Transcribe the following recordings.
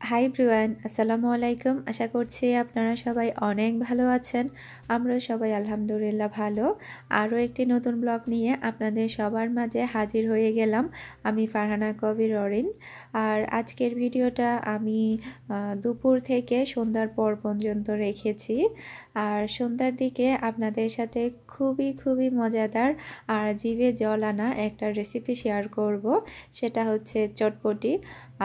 Hi everyone, আসসালামু আলাইকুম। আশা করছি আপনারা সবাই অনেক ভালো আছেন। আমরা সবাই আলহামদুলিল্লাহ ভালো। আরও একটি নতুন ব্লগ নিয়ে আপনাদের সবার মাঝে হাজির হয়ে গেলাম। আমি ফারহানা কবির অরিন। আর আজকের ভিডিওটা আমি দুপুর থেকে সন্ধ্যার পর পর্যন্ত রেখেছি। আর সন্ধ্যার দিকে আপনাদের সাথে খুবই মজাদার আর জিভে জল আনা একটা রেসিপি শেয়ার করব। সেটা হচ্ছে চটপটি।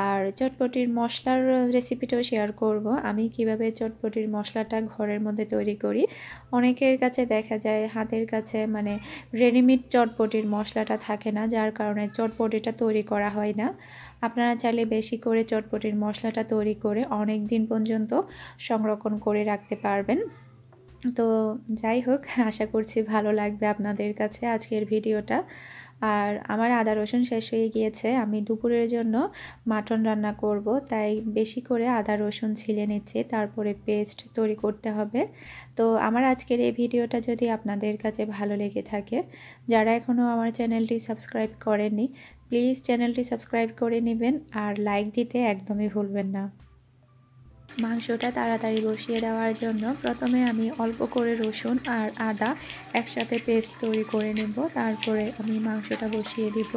আর চটপটির মশলার রেসিপিটাও শেয়ার করব। আমি কিভাবে চটপটির মশলাটা ঘরের মধ্যে তৈরি করি। অনেকের কাছে দেখা যায় হাতের কাছে রেডিমেড চটপটির মশলাটা থাকে না, যার কারণে চটপটিটা তৈরি করা হয় না। আপনারা চাইলে বেশি করে চটপটির মশলাটা তৈরি করে অনেক দিন পর্যন্ত সংরক্ষণ করে রাখতে পারবেন। তো যাই হোক, আশা করছি ভালো লাগবে আপনাদের কাছে আজকের ভিডিওটা। আর আমার আদা রসুন শেষ হয়ে গিয়েছে, আমি দুপুরের জন্য মাটন রান্না করব, তাই বেশি করে আদা রসুন ছিলে নিচ্ছি, তারপরে পেস্ট তৈরি করতে হবে। তো আমার আজকের এই ভিডিওটা যদি আপনাদের কাছে ভালো লেগে থাকে, যারা এখনও আমার চ্যানেলটি সাবস্ক্রাইব করেননি, প্লিজ চ্যানেলটি সাবস্ক্রাইব করে নেবেন আর লাইক দিতে একদমই ভুলবেন না। মাংসটা তাড়াতাড়ি বসিয়ে দেওয়ার জন্য প্রথমে আমি অল্প করে রসুন আর আদা একসাথে পেস্ট তৈরি করে নেব, তারপরে আমি মাংসটা বসিয়ে দিব।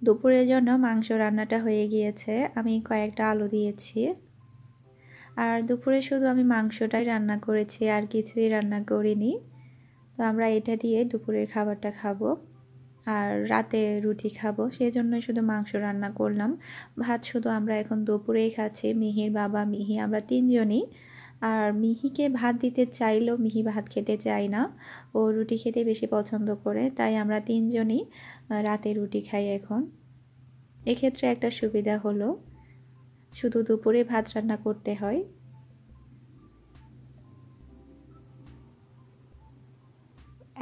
দুপুরের জন্য মাংস রান্নাটা হয়ে গিয়েছে, আমি কয়েকটা আলু দিয়েছি। আর দুপুরে শুধু আমি মাংসটাই রান্না করেছি, আর কিছুই রান্না করিনি। তো আমরা এটা দিয়ে দুপুরের খাবারটা খাবো, আর রাতে রুটি খাবো, সেই জন্য শুধু মাংস রান্না করলাম। ভাত শুধু আমরা এখন দুপুরেই খাচ্ছি, মিহির বাবা, মিহি, আমরা তিনজনই। আর মিহিকে ভাত দিতে চাইলেও মিহি ভাত খেতে চায় না, ও রুটি খেতে বেশি পছন্দ করে, তাই আমরা তিনজনই রাতে রুটি খাই এখন। এক্ষেত্রে একটা সুবিধা হলো শুধু দুপুরে ভাত রান্না করতে হয়।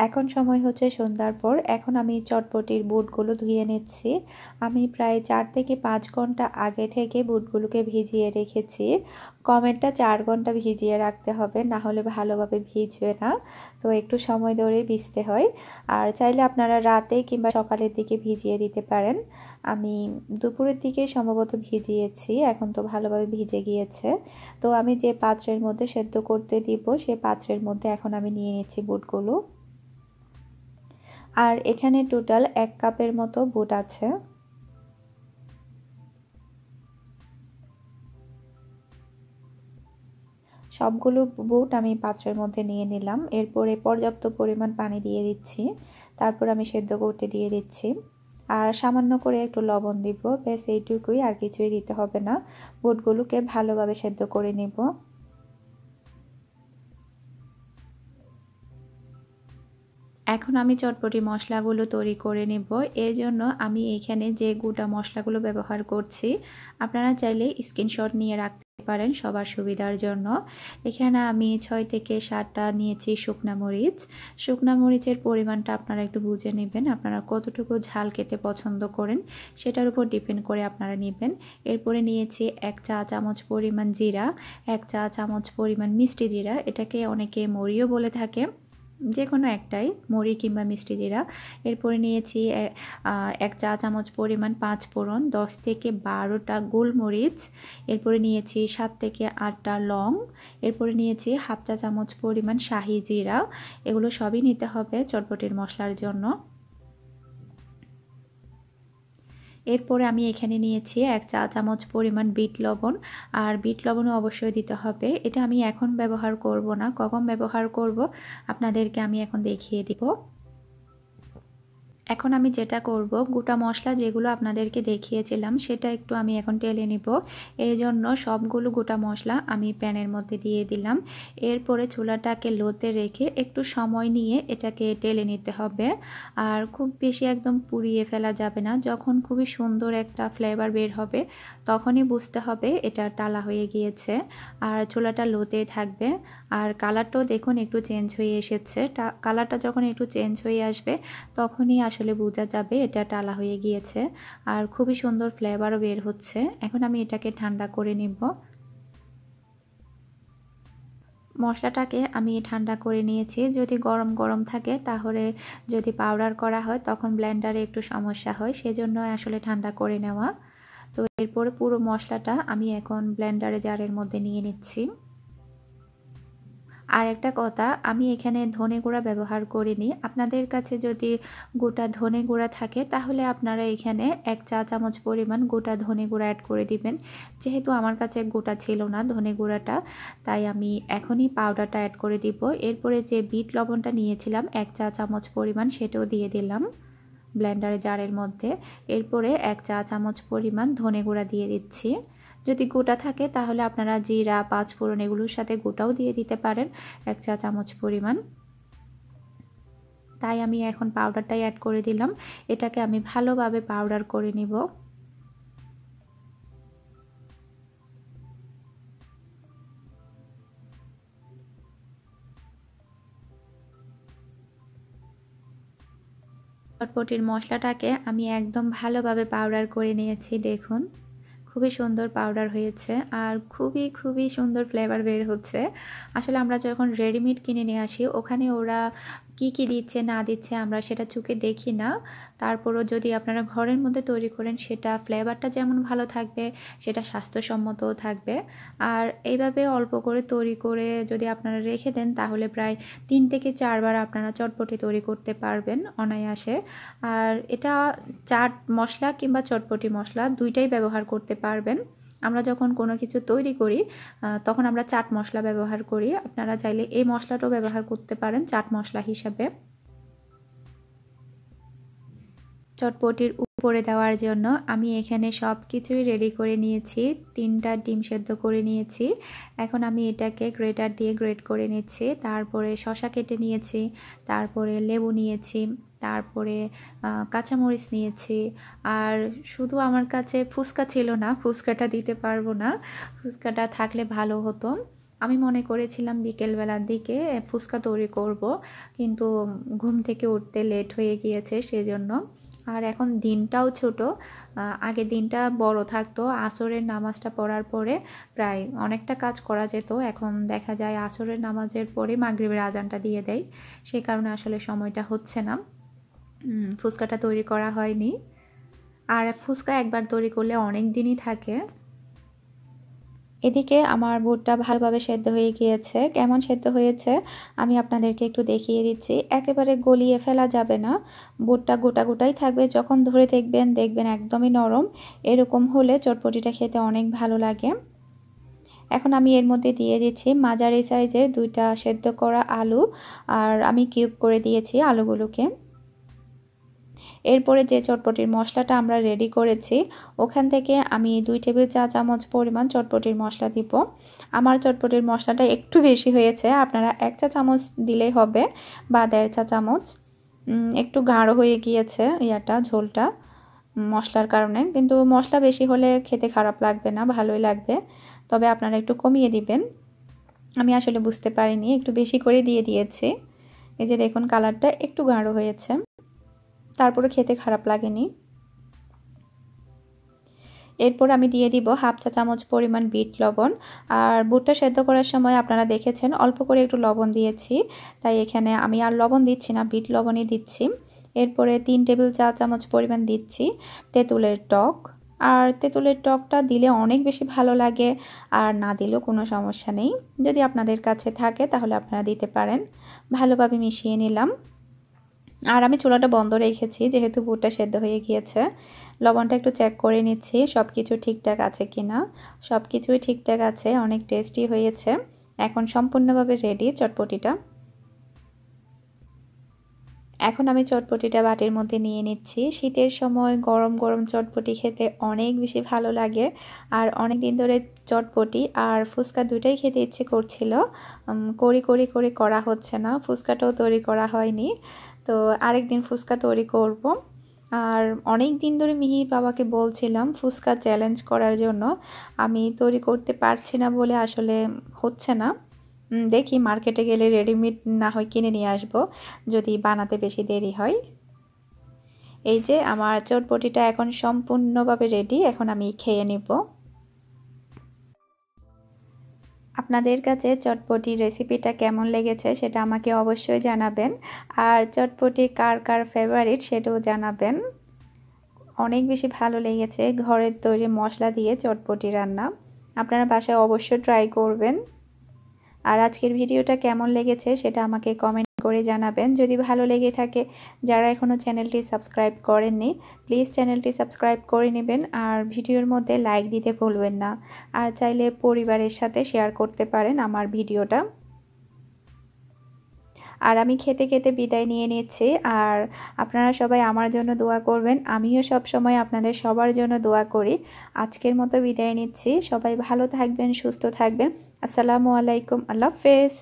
এখন সময় হচ্ছে সন্ধ্যার পর। এখন আমি চটপটির বুটগুলো ধুয়ে নিচ্ছি। আমি প্রায় 4 থেকে 5 ঘন্টা আগে থেকে বুটগুলোকে ভিজিয়ে রেখেছি। কমেরটা 4 ঘন্টা ভিজিয়ে রাখতে হবে, না হলে ভালোভাবে ভিজবে না। তো একটু সময় ধরে ভিজতে হয়। আর চাইলে আপনারা রাতে কিংবা সকালের দিকে ভিজিয়ে দিতে পারেন। আমি দুপুরের দিকে সম্ভবত ভিজিয়েছি, এখন তো ভালোভাবে ভিজে গিয়েছে। তো আমি যে পাত্রের মধ্যে সেদ্ধ করতে দিব, সেই পাত্রের মধ্যে এখন আমি নিয়ে নিচ্ছি বুটগুলো। আর এখানে টোটাল 1 কাপের মতো বুট আছে। সবগুলো বুট আমি পাত্রের মধ্যে নিয়ে নিলাম। এরপরে পর্যাপ্ত পরিমাণ পানি দিয়ে দিচ্ছি। তারপর আমি সেদ্ধ করতে দিয়ে দিচ্ছি। আর সামান্য করে একটু লবণ দিব, ব্যাস এইটুকুই, আর কিছুই দিতে হবে না। বুটগুলোকে ভালোভাবে সেদ্ধ করে নেব। এখন আমি চটপটি মশলাগুলো তৈরি করে নেব। এর জন্য আমি এখানে যে গোটা মশলাগুলো ব্যবহার করছি, আপনারা চাইলে স্ক্রিনশট নিয়ে রাখতে পারেন সবার সুবিধার জন্য। এখানে আমি 6 থেকে 7টা নিয়েছি শুকনা মরিচ। শুকনা মরিচের পরিমাণটা আপনারা একটু বুঝে নেবেন, আপনারা কতটুকু ঝাল খেতে পছন্দ করেন সেটার উপর ডিপেন্ড করে আপনারা নেবেন। এরপরে নিয়েছি 1 চা চামচ পরিমাণ জিরা, 1 চা চামচ পরিমাণ মিষ্টি জিরা, এটাকে অনেকে মরিও বলে থাকে, যে কোনো একটাই, মরি কিংবা মিষ্টি জিরা। এরপরে নিয়েছি 1 চা চামচ পরিমাণ 5 ফোড়ন, 10 থেকে 12টা গোলমরিচ। এরপরে নিয়েছি 7 থেকে 8টা লং। এরপরে নিয়েছি হাফ চা চামচ পরিমাণ শাহি জিরা। এগুলো সবই নিতে হবে চটপটির মশলার জন্য। এরপরে আমি এখানে নিয়েছি 1 চা চামচ পরিমাণ বিট লবণ। আর বিট লবণও অবশ্যই দিতে হবে। এটা আমি এখন ব্যবহার করব না, কখন ব্যবহার করব আপনাদেরকে আমি এখন দেখিয়ে দিব। এখন আমি যেটা করব, গোটা মশলা যেগুলো আপনাদেরকে দেখিয়েছিলাম সেটা একটু আমি এখন টেলে নিব। এর জন্য সবগুলো গোটা মশলা আমি প্যানের মধ্যে দিয়ে দিলাম। এরপরে চুলাটাকে লোতে রেখে একটু সময় নিয়ে এটাকে টেলে নিতে হবে। আর খুব বেশি একদম পুড়িয়ে ফেলা যাবে না। যখন খুবই সুন্দর একটা ফ্লেভার বের হবে তখনই বুঝতে হবে এটা টালা হয়ে গিয়েছে। আর চুলাটা লোতে থাকবে। আর কালারটাও দেখুন একটু চেঞ্জ হয়ে এসেছে। কালারটা যখন একটু চেঞ্জ হয়ে আসবে তখনই আসলে বোঝা যাবে এটা টালা হয়ে গিয়েছে। আর খুবই সুন্দর ফ্লেভারও বের হচ্ছে। এখন আমি এটাকে ঠান্ডা করে নিব। মশলাটাকে আমি ঠান্ডা করে নিয়েছি। যদি গরম গরম থাকে তাহলে, যদি পাউডার করা হয় তখন ব্লেন্ডারে একটু সমস্যা হয়, সেজন্য আসলে ঠান্ডা করে নেওয়া। তো এরপরে পুরো মশলাটা আমি এখন ব্লেন্ডারে জারের মধ্যে নিয়ে নিচ্ছি। আর একটা কথা, আমি এখানে ধনে গুঁড়া ব্যবহার করিনি। আপনাদের কাছে যদি গোটা ধনে গুঁড়া থাকে তাহলে আপনারা এখানে 1 চা চামচ পরিমাণ গোটা ধনে গুঁড়া অ্যাড করে দিবেন। যেহেতু আমার কাছে গোটা ছিল না ধনে গুঁড়াটা, তাই আমি এখনই পাউডারটা অ্যাড করে দিব। এরপরে যে বিট লবণটা নিয়েছিলাম 1 চা চামচ পরিমাণ, সেটাও দিয়ে দিলাম ব্লেন্ডারে জারের মধ্যে। এরপরে 1 চা চামচ পরিমাণ ধনে গুঁড়া দিয়ে দিচ্ছি। যদি গোটা থাকে তাহলে আপনারা জিরা, 5 ফোড়ন এগুলোর সাথে গোটাও দিয়ে দিতে পারেন 1 চা চামচ পরিমাণ। তাই আমি এখন পাউডারটাই অ্যাড করে দিলাম। এটাকে আমি ভালোভাবে পাউডার করে নিব। চটপটির মশলাটাকে আমি একদম ভালোভাবে পাউডার করে নিয়েছি, দেখুন খুবই সুন্দর পাউডার হয়েছে। আর খুবই সুন্দর ফ্লেভার বের হচ্ছে। আসলে আমরা যখন রেডিমেড কিনে নিয়ে আসি ওখানে ওরা কি দিচ্ছে না দিচ্ছে আমরা সেটা চোখে দেখি না। তারপরও যদি আপনারা ঘরের মধ্যে তৈরি করেন সেটা ফ্লেভারটা যেমন ভালো থাকবে, সেটা স্বাস্থ্যসম্মতও থাকবে। আর এইভাবে অল্প করে তৈরি করে যদি আপনারা রেখে দেন তাহলে প্রায় 3 থেকে 4 বার আপনারা চটপটি তৈরি করতে পারবেন অনায়াসে। আর এটা চাট মশলা কিংবা চটপটি মশলা দুইটাই ব্যবহার করতে পারবেন। আমরা যখন কোনো কিছু তৈরি করি তখন আমরা চাট মশলা ব্যবহার করি। আপনারা চাইলে এই মশলাটাও ব্যবহার করতে পারেন চাট মশলা হিসাবে। চটপটির উপরে দেওয়ার জন্য আমি এখানে সব কিছুই রেডি করে নিয়েছি। 3টা ডিম সেদ্ধ করে নিয়েছি। এখন আমি এটাকে গ্রেটার দিয়ে গ্রেট করে নিচ্ছি। তারপরে শসা কেটে নিয়েছি, তারপরে লেবু নিয়েছি, তারপরে কাঁচামরিচ নিয়েছি। আর শুধু আমার কাছে ফুচকা ছিল না, ফুচকাটা দিতে পারবো না, ফুচকাটা থাকলে ভালো হতো। আমি মনে করেছিলাম বিকেলবেলার দিকে ফুচকা তৈরি করব, কিন্তু ঘুম থেকে উঠতে লেট হয়ে গিয়েছে সেজন্য। আর এখন দিনটাও ছোট, আগের দিনটা বড় থাকতো, আসরের নামাজটা পড়ার পরে প্রায় অনেকটা কাজ করা যেত। এখন দেখা যায় আসরের নামাজের পরে মাগরিবের আজানটা দিয়ে দেয়, সেই কারণে আসলে সময়টা হচ্ছে না, ফুচকাটা তৈরি করা হয়নি। আর ফুচকা একবার তৈরি করলে অনেক দিনই থাকে। এদিকে আমার বুটটা ভালোভাবে সেদ্ধ হয়ে গিয়েছে। কেমন সেদ্ধ হয়েছে আমি আপনাদেরকে একটু দেখিয়ে দিচ্ছি। একেবারে গলিয়ে ফেলা যাবে না, বুটটা গোটা গোটাই থাকবে। যখন ধরে দেখবেন একদমই নরম। এরকম হলে চটপটিটা খেতে অনেক ভালো লাগে। এখন আমি এর মধ্যে দিয়ে দিচ্ছি মাঝারি সাইজের 2টা সেদ্ধ করা আলু, আর আমি কিউব করে দিয়েছি আলুগুলোকে। এরপরে যে চটপটির মশলাটা আমরা রেডি করেছি ওখান থেকে আমি 2 টেবিল চা চামচ পরিমাণ চটপটির মশলা দিব। আমার চটপটির মশলাটা একটু বেশি হয়েছে, আপনারা 1 চা চামচ দিলেই হবে বা 1.5 চা চামচ। একটু গাঢ় হয়ে গিয়েছে ঝোলটা মশলার কারণে, কিন্তু মশলা বেশি হলে খেতে খারাপ লাগবে না, ভালোই লাগবে, তবে আপনারা একটু কমিয়ে দিবেন। আমি আসলে বুঝতে পারিনি, একটু বেশি করে দিয়ে দিয়েছি। এই যে দেখুন কালারটা একটু গাঢ় হয়েছে, তারপরে খেতে খারাপ লাগেনি। এরপর আমি দিয়ে দিব 1/2 চা চামচ পরিমাণ বিট লবণ। আর বুটটা সেদ্ধ করার সময় আপনারা দেখেছেন অল্প করে একটু লবণ দিয়েছি, তাই এখানে আমি আর লবণ দিচ্ছি না, বিট লবণই দিচ্ছি। এরপরে 3 টেবিল চা চামচ পরিমাণ দিচ্ছি তেঁতুলের টক। আর তেঁতুলের টকটা দিলে অনেক বেশি ভালো লাগে, আর না দিলেও কোনো সমস্যা নেই, যদি আপনাদের কাছে থাকে তাহলে আপনারা দিতে পারেন। ভালোভাবে মিশিয়ে নিলাম। আর আমি চুলাটা বন্ধ রেখেছি যেহেতু বুটটা সেদ্ধ হয়ে গিয়েছে। লবণটা একটু চেক করে নিচ্ছি সব কিছু ঠিকঠাক আছে কিনা। সব কিছুই ঠিকঠাক আছে, অনেক টেস্টি হয়েছে। এখন সম্পূর্ণভাবে রেডি চটপটিটা। এখন আমি চটপটিটা বাটির মধ্যে নিয়ে নিচ্ছি। শীতের সময় গরম গরম চটপটি খেতে অনেক বেশি ভালো লাগে। আর অনেক দিন ধরে চটপটি আর ফুচকা দুটাই খেতে ইচ্ছে করছিল, করি করা হচ্ছে না, ফুচকাটাও তৈরি করা হয়নি। তো আরেকদিন ফুচকা তৈরি করব। আর অনেক দিন ধরে মিহির বাবাকে বলছিলাম ফুচকা চ্যালেঞ্জ করার জন্য, আমি তৈরি করতে পারছি না বলে আসলে হচ্ছে না। দেখি মার্কেটে গেলে রেডিমেড না হয় কিনে নিয়ে আসব যদি বানাতে বেশি দেরি হয়। এই যে আমার চটপটিটা এখন সম্পূর্ণভাবে রেডি, এখন আমি খেয়ে নেব। আপনাদের কাছে চটপটির রেসিপিটা কেমন লেগেছে সেটা আমাকে অবশ্যই জানাবেন। আর চটপটি কার কার ফেভারিট সেটাও জানাবেন। অনেক বেশি ভালো লেগেছে ঘরের তৈরি মশলা দিয়ে চটপটি রান্না, আপনারা বাসায় অবশ্যই ট্রাই করবেন। আর আজকের ভিডিওটা কেমন লেগেছে সেটা আমাকে কমেন্ট করে জানাবেন। যদি ভালো লেগে থাকে, যারা এখনও চ্যানেলটি সাবস্ক্রাইব করেননি প্লিজ চ্যানেলটি সাবস্ক্রাইব করে নেবেন, আর ভিডিওর মধ্যে লাইক দিতে ভুলবেন না। আর চাইলে পরিবারের সাথে শেয়ার করতে পারেন আমার ভিডিওটা। আর আমি খেতে খেতে বিদায় নিয়ে নিচ্ছি। আর আপনারা সবাই আমার জন্য দোয়া করবেন, আমিও সব সময় আপনাদের সবার জন্য দোয়া করি। আজকের মতো বিদায় নিচ্ছি, সবাই ভালো থাকবেন, সুস্থ থাকবেন। আসসালামু আলাইকুম, আল্লাহ হাফেজ।